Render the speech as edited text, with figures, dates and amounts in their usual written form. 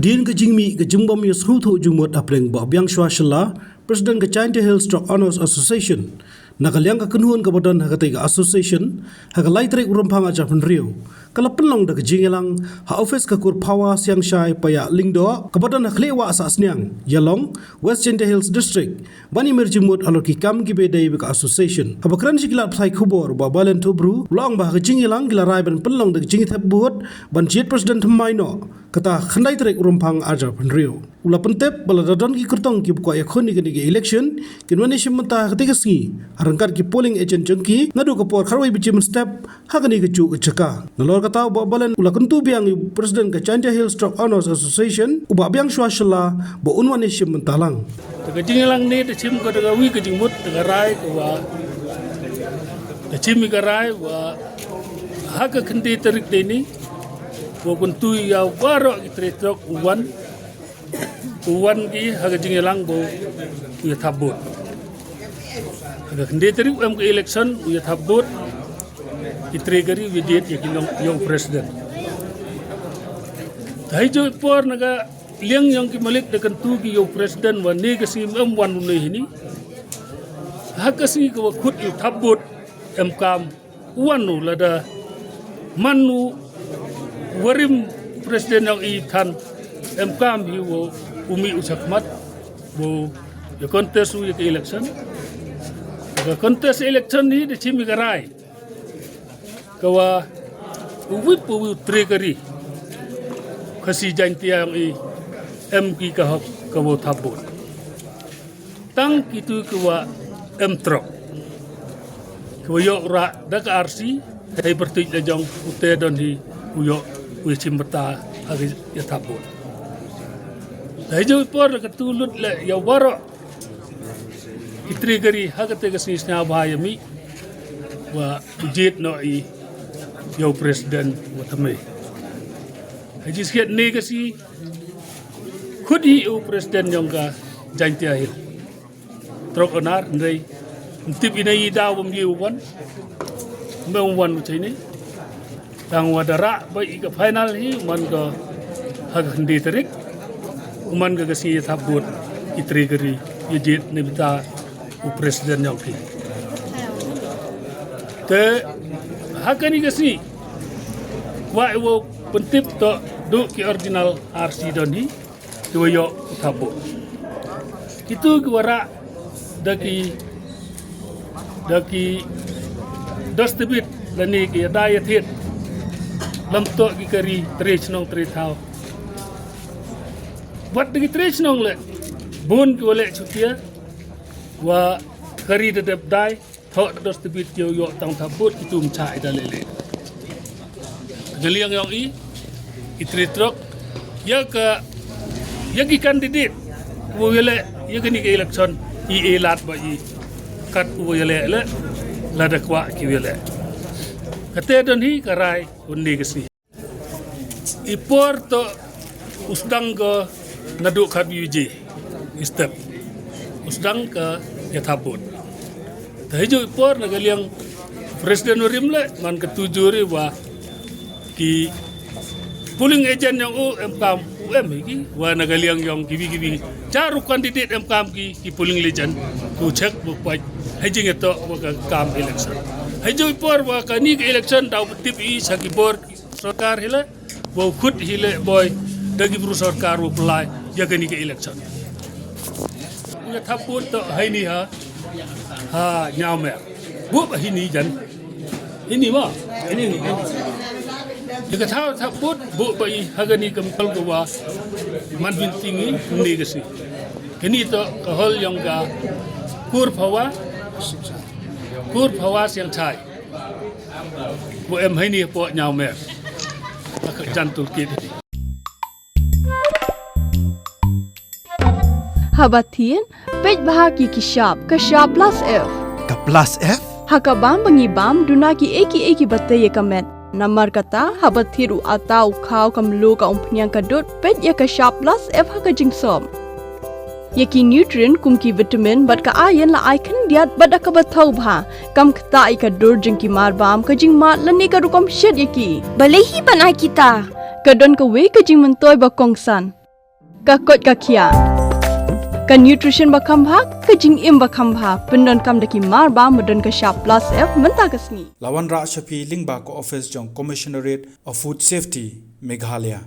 Kadin ke jingmi ke jimbom yus huthu jumut apreng ba biang shwashla President ke China Hill Stock Owners Association nakaliang ka kenuan ke badan hakatiga association hakalai trek urumpang aja penrio kala penlong da jingelang ha office ka kur power siang shai paya lingdo ke badan haklewa asas niang yalong West China Hills District bani merjimut aloki kam gibe dai ka association habakran sikila phai khubor ba balen tubru long ba ka jingelang gila rai ban penlong da jingit habut ban jet president maino kata khandai trek urumpang aja penrio ula pentep baladadon ki kurtong ki ko yakhoni ke election kinwani shimta ketika singi arangkat ki polling agent jengki ngadu ke por kharwai bichim step hakani ke chu chaka nalor kata ba balen ula kuntu biang president ke China Hill Stock Owners Association uba biang shwashla ba unwani shimta lang daga jingelang ni da chim ko daga wi ke jingmut daga rai ko wa da chim ga rai wa haka khindi tarik de ni wo kuntu ya waro ki tretrok uwan ki haga jingelang bo ya tabut haga khinde tari am ke election ya tabut ki tregari widet ya kinong yung president dai jo por naga liang yang ki malik de kantu ki yung president wa ne ka sim am wan ne hini haga si ko khut yu tabut am kam wanu lada manu warim presiden yang ikan MKM hi wo umi usakmat wo ya kontes ya ke election ya kontes election ni de chimi garai kawa uwi pu tregari khasi jantia yang i MK ka hok kawo thabut tang kitu kawa mtrok kawa yo ra dak RC dai pertik da jong ute don hi uyo wicim beta agi ya tabut. Dai jo por ketulut le ya waro itri gari hagate kasni sna bahaya mi wa ujit no I yo president watame. Haji siat negasi khudi yo president yongka jantia hil. Trok onar ndai tip inai dawum yuwan mewwan chini tang wadara bai ke final hi man ko hag hindi tarik man ga kasi thabut itri gari yejit nibta u president yang ki te hakani kasi wa wo pentip to do ki original RC doni to yo thabut itu gwara daki dostebit lani ki daya thit lam to ki kari trech nong tre thao wat ki trech nong le bun ki wale chutia wa kari de dep dai tho dos tibit yo tang thabut ki tum chai da lele galiang yang I tre trok ya ki candidate wo wale ya ki election I elat ba I kat wo wale le la da kwa ki wale kate don hi karai undi kasi ipor to usdang ko nadu khat yuji step usdang ka yathabut tahijo ipor nagaliang presiden rimle man ketujuri wa ki polling agent yang MKM iki wa nagaliang yang kibi caru kandidat MKM ki polling legend ku check bu pai hajing eto wa kam election hajo por wa kani ke election daw tip I sakibor sarkar hile bo khut hile boy dagi bru sarkar wo plai ya kani ke election ya thaput to haini ha nyaumer bu hini jan ini ma ini ya thaput bu bai hagani kampal ko wa man bintingi ni gasi kani to hol yang ga kur siang chai bu em hai ni po nyau mer jantul kit Habatin pej bahagi ki shop plus F ka plus F hakabam bangibam dunaki eki bataye kamet namar kata habathiru atau khau kamlu ka umpnyang kadut pej ya ka shop plus F hakajingsom Yaki nutrient kumki vitamin bat ka ayan la icon diat bat ka bathau bha kam kta I ka dur jingki mar bam ka jing mat lani ka rukom shed yaki balehi bana kita kadon ka we ka jing mentoy ba kongsan ka kot ka khia ka nutrition bakam bha ka jing im bakam bha pendon kam daki mar ba modon ka sharp plus f menta kasni Lawan Ra Shafi Lingba ko office jong Commissionerate of Food Safety Meghalaya